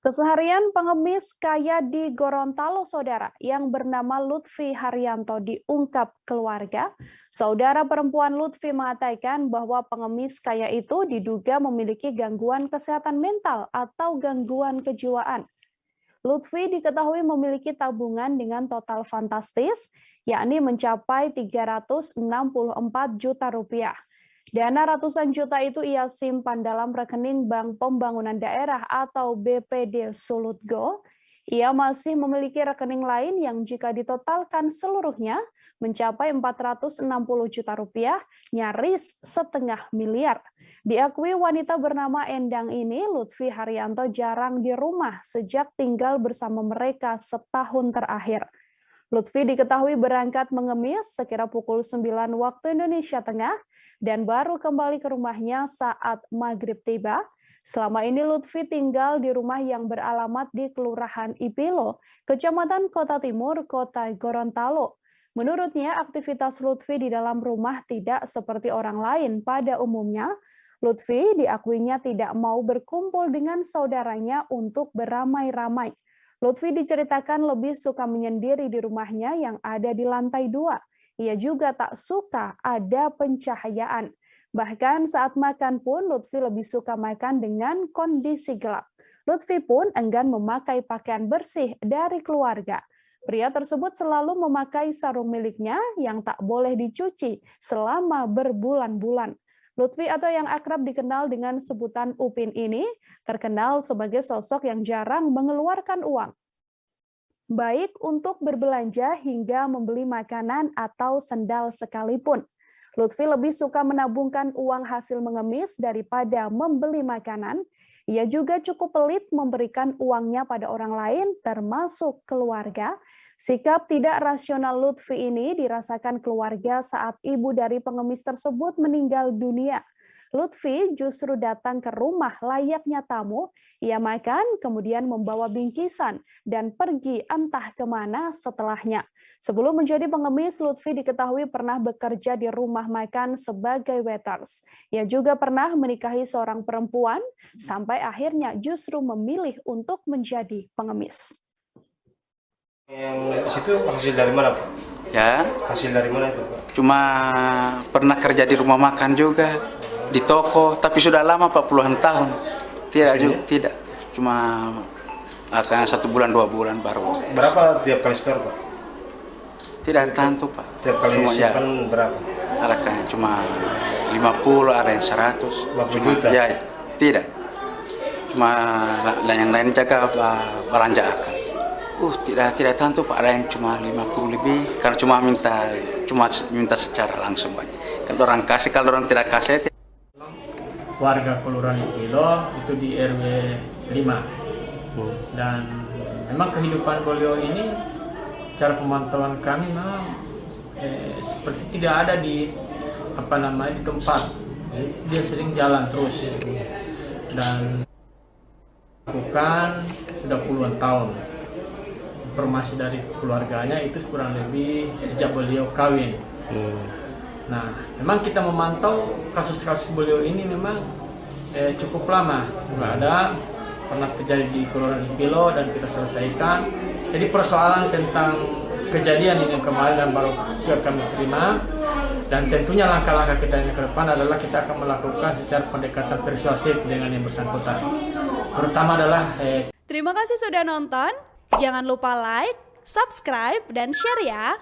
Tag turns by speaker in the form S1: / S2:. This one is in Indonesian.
S1: Keseharian pengemis kaya di Gorontalo, saudara, yang bernama Lutfi Haryanto diungkap keluarga. Saudara perempuan Lutfi mengatakan bahwa pengemis kaya itu diduga memiliki gangguan kesehatan mental atau gangguan kejiwaan. Lutfi diketahui memiliki tabungan dengan total fantastis, yakni mencapai 364 juta rupiah. Dana ratusan juta itu ia simpan dalam rekening Bank Pembangunan Daerah atau BPD Sulutgo. Ia masih memiliki rekening lain yang jika ditotalkan seluruhnya mencapai 460 juta rupiah, nyaris setengah miliar. Diakui wanita bernama Endang ini, Lutfi Haryanto jarang di rumah sejak tinggal bersama mereka setahun terakhir. Lutfi diketahui berangkat mengemis sekira pukul 9 waktu Indonesia Tengah dan baru kembali ke rumahnya saat maghrib tiba. Selama ini Lutfi tinggal di rumah yang beralamat di Kelurahan Ipilo, Kecamatan Kota Timur, Kota Gorontalo. Menurutnya, aktivitas Lutfi di dalam rumah tidak seperti orang lain pada umumnya. Lutfi diakuinya tidak mau berkumpul dengan saudaranya untuk beramai-ramai. Lutfi diceritakan lebih suka menyendiri di rumahnya yang ada di lantai 2. Ia juga tak suka ada pencahayaan. Bahkan saat makan pun Lutfi lebih suka makan dengan kondisi gelap. Lutfi pun enggan memakai pakaian bersih dari keluarga. Pria tersebut selalu memakai sarung miliknya yang tak boleh dicuci selama berbulan-bulan. Lutfi atau yang akrab dikenal dengan sebutan Upin ini terkenal sebagai sosok yang jarang mengeluarkan uang, baik untuk berbelanja hingga membeli makanan atau sendal sekalipun. Lutfi lebih suka menabungkan uang hasil mengemis daripada membeli makanan. Ia juga cukup pelit memberikan uangnya pada orang lain, termasuk keluarga. Sikap tidak rasional Lutfi ini dirasakan keluarga saat ibu dari pengemis tersebut meninggal dunia. Lutfi justru datang ke rumah layaknya tamu. Ia makan, kemudian membawa bingkisan dan pergi entah kemana setelahnya. Sebelum menjadi pengemis, Lutfi diketahui pernah bekerja di rumah makan sebagai waiters. Ia juga pernah menikahi seorang perempuan, sampai akhirnya justru memilih untuk menjadi pengemis.
S2: Yang di situ hasil dari mana, Pak?
S3: Ya,
S2: Hasil dari mana itu, Pak?
S3: cuma pernah kerja di rumah makan juga, di toko, tapi sudah lama, Pak, puluhan tahun. Tidak juga, tidak. Cuma akan 1 bulan 2 bulan baru.
S2: Berapa tiap kali store, Pak?
S3: Tidak tentu, Pak.
S2: Tiap kali simpan berapa?
S3: Ada kan cuma 50, ada yang 100.
S2: 50 juta?
S3: Ya, tidak. Cuma yang lain jaga belanja akan. Tidak tentu, Pak, ada yang cuma 50 lebih karena cuma minta secara langsung, Pak. Kalau orang kasih, kalau orang tidak kasih.
S4: Warga Kelurahan Ipilo itu di RW 5. Dan memang kehidupan beliau ini, cara pemantauan kami memang seperti tidak ada di di tempat. Jadi dia sering jalan terus dan bukan sudah puluhan tahun. Informasi dari keluarganya itu kurang lebih sejak beliau kawin. Nah, memang kita memantau kasus-kasus beliau ini memang cukup lama. Juga ada pernah terjadi di Kelurahan Ipilo dan kita selesaikan. Jadi persoalan tentang kejadian ini kemarin dan baru juga kami terima. Dan tentunya langkah-langkah kita yang ke depan adalah kita akan melakukan secara pendekatan persuasif dengan yang bersangkutan. Terutama adalah
S1: Terima kasih sudah nonton. Jangan lupa like, subscribe, dan share ya.